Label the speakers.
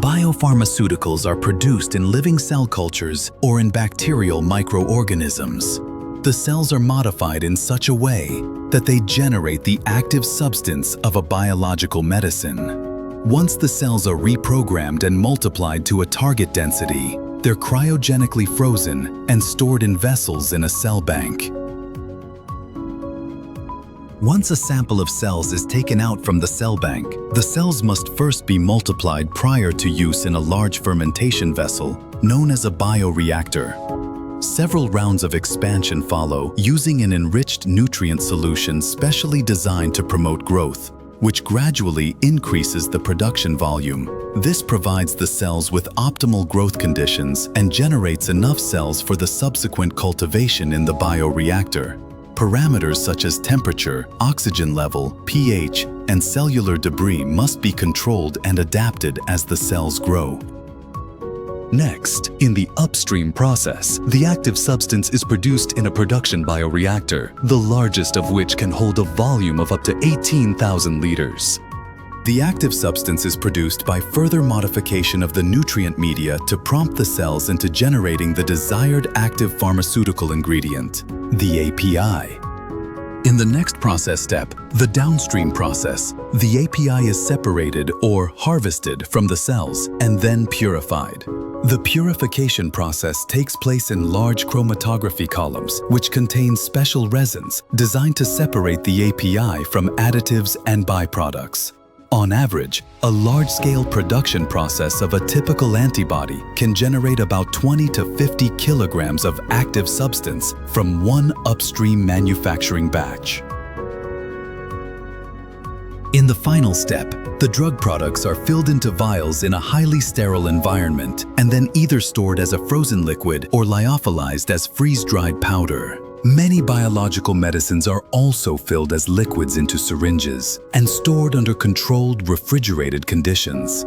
Speaker 1: Biopharmaceuticals are produced in living cell cultures or in bacterial microorganisms. The cells are modified in such a way that they generate the active substance of a biological medicine. Once the cells are reprogrammed and multiplied to a target density, they're cryogenically frozen and stored in vessels in a cell bank. Once a sample of cells is taken out from the cell bank, the cells must first be multiplied prior to use in a large fermentation vessel, known as a bioreactor. Several rounds of expansion follow using an enriched nutrient solution specially designed to promote growth, which gradually increases the production volume. This provides the cells with optimal growth conditions and generates enough cells for the subsequent cultivation in the bioreactor. Parameters such as temperature, oxygen level, pH, and cellular debris must be controlled and adapted as the cells grow. Next, in the upstream process, the active substance is produced in a production bioreactor, the largest of which can hold a volume of up to 18,000 liters. The active substance is produced by further modification of the nutrient media to prompt the cells into generating the desired active pharmaceutical ingredient, the API. In the next process step, the downstream process, the API is separated or harvested from the cells and then purified. The purification process takes place in large chromatography columns, which contain special resins designed to separate the API from additives and byproducts. On average, a large-scale production process of a typical antibody can generate about 20 to 50 kilograms of active substance from one upstream manufacturing batch. In the final step, the drug products are filled into vials in a highly sterile environment and then either stored as a frozen liquid or lyophilized as freeze-dried powder. Many biological medicines are also filled as liquids into syringes and stored under controlled, refrigerated conditions.